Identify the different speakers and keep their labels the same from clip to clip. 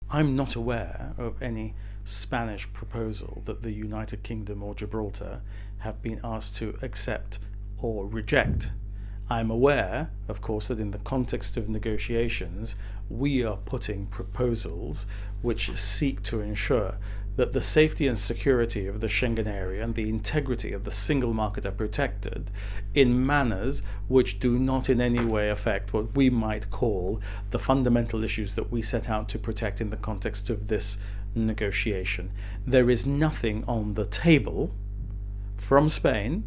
Speaker 1: I'm not aware of any Spanish proposal that the United Kingdom or Gibraltar have been asked to accept or reject. I'm aware, of course, that in the context of negotiations, we are putting proposals which seek to ensure that the safety and security of the Schengen area and the integrity of the single market are protected in manners which do not in any way affect what we might call the fundamental issues that we set out to protect in the context of this negotiation. There is nothing on the table from Spain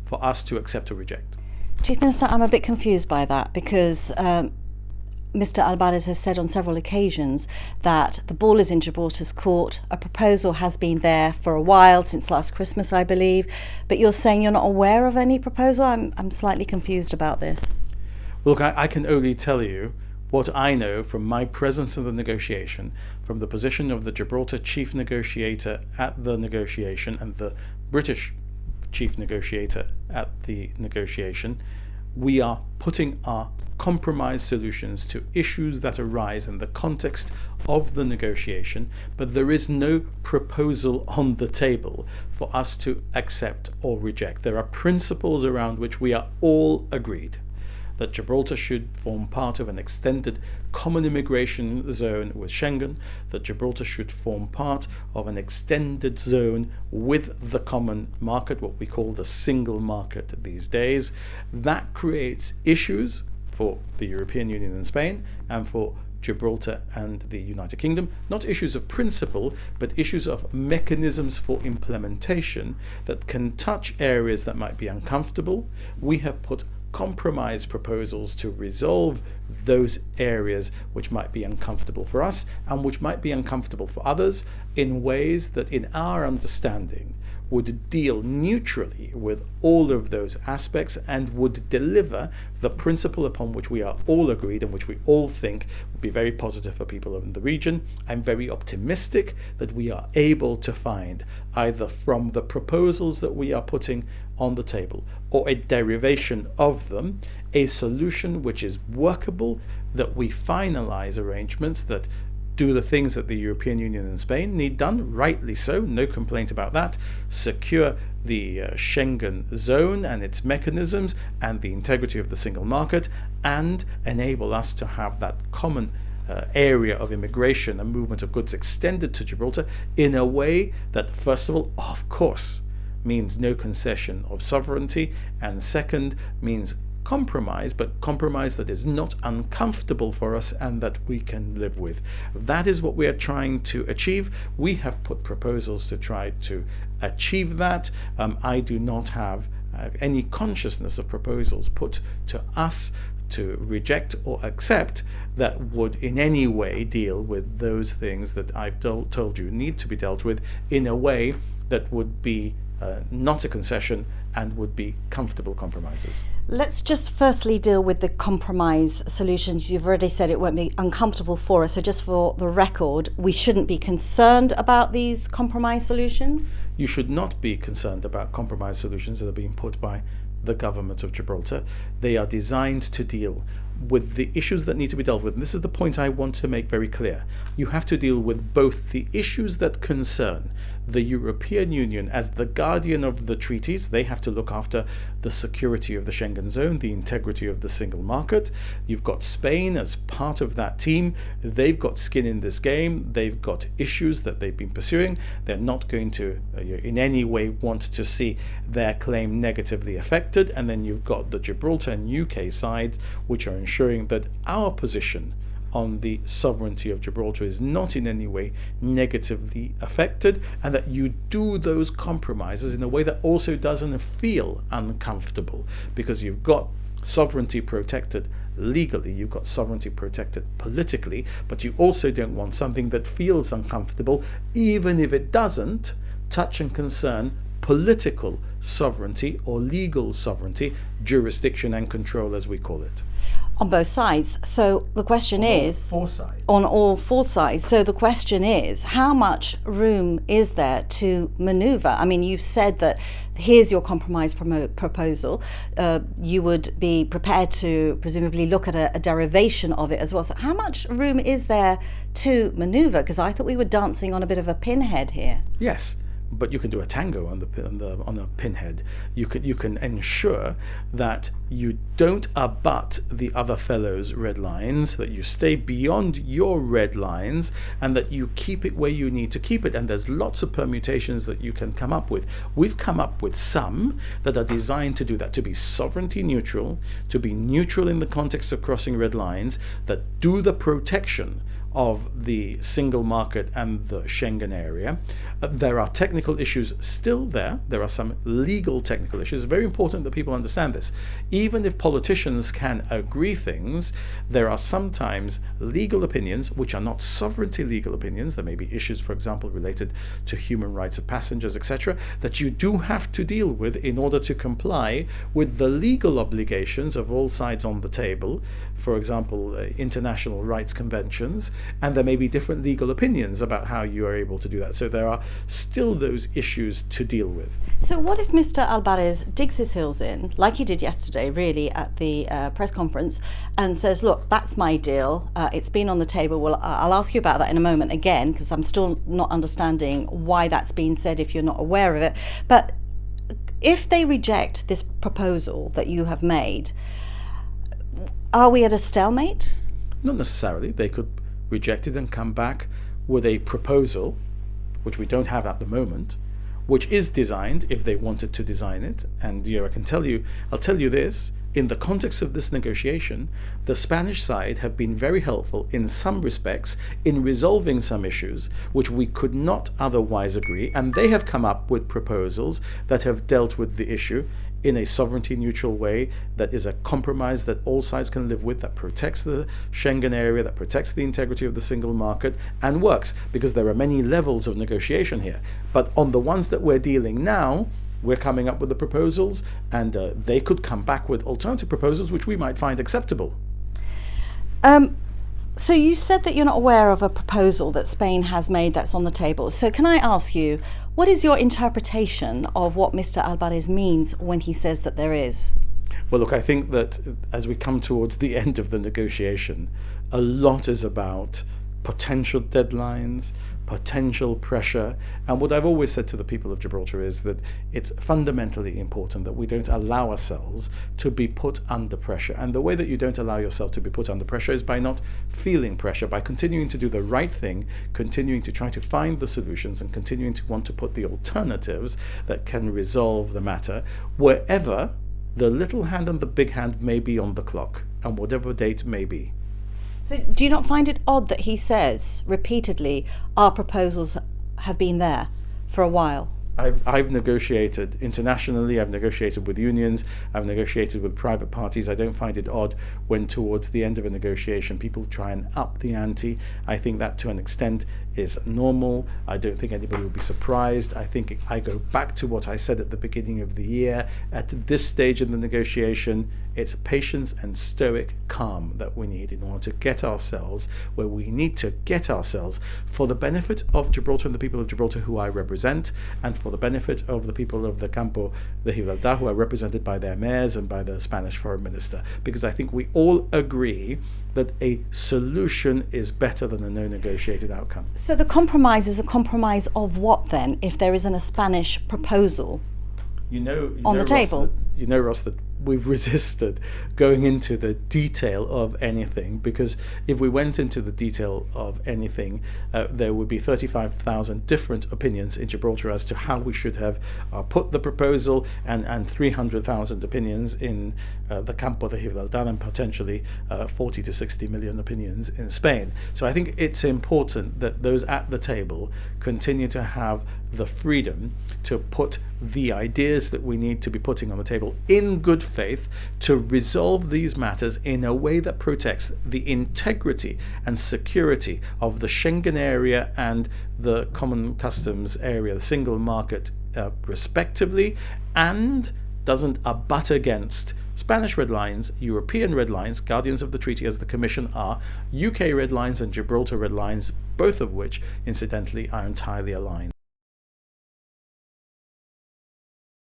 Speaker 1: for us to accept or reject.
Speaker 2: Chief Minister, I'm a bit confused by that because Mr. Albares has said on several occasions that the ball is in Gibraltar's court. A proposal has been there for a while, since last Christmas, I believe, but you're saying you're not aware of any proposal? I'm slightly confused about this.
Speaker 1: Look, I can only tell you what I know from my presence in the negotiation, from the position of the Gibraltar chief negotiator at the negotiation and the British chief negotiator at the negotiation. We are putting our compromise solutions to issues that arise in the context of the negotiation, but there is no proposal on the table for us to accept or reject. There are principles around which we are all agreed: that Gibraltar should form part of an extended common immigration zone with Schengen, that Gibraltar should form part of an extended zone with the common market, what we call the single market these days. That creates issues for the European Union and Spain and for Gibraltar and the United Kingdom, not issues of principle, but issues of mechanisms for implementation that can touch areas that might be uncomfortable. We have put compromise proposals to resolve those areas which might be uncomfortable for us and which might be uncomfortable for others in ways that, in our understanding, would deal neutrally with all of those aspects and would deliver the principle upon which we are all agreed and which we all think would be very positive for people in the region. I'm very optimistic that we are able to find, either from the proposals that we are putting on the table or a derivation of them, a solution which is workable, that we finalize arrangements that do the things that the European Union and Spain need done, rightly so, no complaint about that, secure the Schengen zone and its mechanisms and the integrity of the single market, and enable us to have that common area of immigration and movement of goods extended to Gibraltar in a way that, first of all, of course, means no concession of sovereignty, and second, means compromise, but compromise that is not uncomfortable for us and that we can live with. That is what we are trying to achieve. We have put proposals to try to achieve that. I do not have any consciousness of proposals put to us to reject or accept that would in any way deal with those things that I've told you need to be dealt with in a way that would be not a concession and would be comfortable compromises.
Speaker 2: Let's just firstly deal with the compromise solutions. You've already said it won't be uncomfortable for us, so just for the record, we shouldn't be concerned about these compromise solutions?
Speaker 1: You should not be concerned about compromise solutions that are being put by the government of Gibraltar. They are designed to deal with the issues that need to be dealt with. And this is the point I want to make very clear. You have to deal with both the issues that concern the European Union as the guardian of the treaties. They have to look after the security of the Schengen zone, the integrity of the single market. You've got Spain as part of that team. They've got skin in this game. They've got issues that they've been pursuing. They're not going to in any way want to see their claim negatively affected. And then you've got the Gibraltar and UK sides, which are ensuring that our position on the sovereignty of Gibraltar is not in any way negatively affected, and that you do those compromises in a way that also doesn't feel uncomfortable, because you've got sovereignty protected legally, you've got sovereignty protected politically, but you also don't want something that feels uncomfortable, even if it doesn't touch and concern political sovereignty or legal sovereignty, jurisdiction and control as we call it.
Speaker 2: On both sides. So the question is,
Speaker 1: Four sides.
Speaker 2: on all four sides. So the question is, how much room is there to maneuver? I mean, you've said that here's your compromise proposal. You would be prepared to presumably look at a derivation of it as well. So how much room is there to maneuver? Because I thought we were dancing on a bit of a pinhead here.
Speaker 1: Yes, but you can do a tango on a pinhead. You can ensure that you don't abut the other fellow's red lines, that you stay beyond your red lines, and that you keep it where you need to keep it. And there's lots of permutations that you can come up with. We've come up with some that are designed to do that, to be sovereignty neutral, to be neutral in the context of crossing red lines, that do the protection of the single market and the Schengen area. There are technical issues still there. There are some legal technical issues. It's very important that people understand this. Even if politicians can agree things, there are sometimes legal opinions which are not sovereignty legal opinions. There may be issues, for example, related to human rights of passengers, etc., that you do have to deal with in order to comply with the legal obligations of all sides on the table. For example, international rights conventions. And there may be different legal opinions about how you are able to do that. So there are still those issues to deal with.
Speaker 2: So what if Mr. Abares digs his heels in, like he did yesterday, really, at the press conference, and says, look, that's my deal. It's been on the table. Well, I'll ask you about that in a moment again, because I'm still not understanding why that's being said if you're not aware of it. But if they reject this proposal that you have made, are we at a stalemate?
Speaker 1: Not necessarily. They could reject it and come back with a proposal, which we don't have at the moment, which is designed, if they wanted to design it. And I'll tell you this, in the context of this negotiation, the Spanish side have been very helpful in some respects in resolving some issues which we could not otherwise agree, and they have come up with proposals that have dealt with the issue in a sovereignty neutral way, that is a compromise that all sides can live with, that protects the Schengen area, that protects the integrity of the single market, and works, because there are many levels of negotiation here. But on the ones that we're dealing now, we're coming up with the proposals, and they could come back with alternative proposals which we might find acceptable.
Speaker 2: So you said that you're not aware of a proposal that Spain has made that's on the table. So can I ask you, what is your interpretation of what Mr. Abares means when he says that there is?
Speaker 1: Well, look, I think that as we come towards the end of the negotiation, a lot is about potential deadlines, potential pressure. And what I've always said to the people of Gibraltar is that it's fundamentally important that we don't allow ourselves to be put under pressure. And the way that you don't allow yourself to be put under pressure is by not feeling pressure, by continuing to do the right thing, continuing to try to find the solutions, and continuing to want to put the alternatives that can resolve the matter wherever the little hand and the big hand may be on the clock, and whatever date may be.
Speaker 2: So do you not find it odd that he says repeatedly, our proposals have been there for a while?
Speaker 1: I've negotiated internationally, I've negotiated with unions, I've negotiated with private parties. I don't find it odd when towards the end of a negotiation people try and up the ante. I think that to an extent is normal. I don't think anybody will be surprised. I think I go back to what I said at the beginning of the year. At this stage in the negotiation, it's patience and stoic calm that we need in order to get ourselves where we need to get ourselves for the benefit of Gibraltar and the people of Gibraltar who I represent, and for the benefit of the people of the Campo de Gibraltar who are represented by their mayors and by the Spanish foreign minister. Because I think we all agree that a solution is better than a no negotiated outcome.
Speaker 2: So the compromise is a compromise of what then, if there isn't a Spanish proposal on the table?
Speaker 1: Ross, that we've resisted going into the detail of anything, because if we went into the detail of anything, there would be 35,000 different opinions in Gibraltar as to how we should have put the proposal, and 300,000 opinions in the Campo de Gibraltar, and potentially 40 to 60 million opinions in Spain. So I think it's important that those at the table continue to have the freedom to put the ideas that we need to be putting on the table in good faith to resolve these matters in a way that protects the integrity and security of the Schengen area and the common customs area, the single market respectively, and doesn't abut against Spanish red lines, European red lines, guardians of the treaty as the Commission are, UK red lines and Gibraltar red lines, both of which, incidentally, are entirely aligned.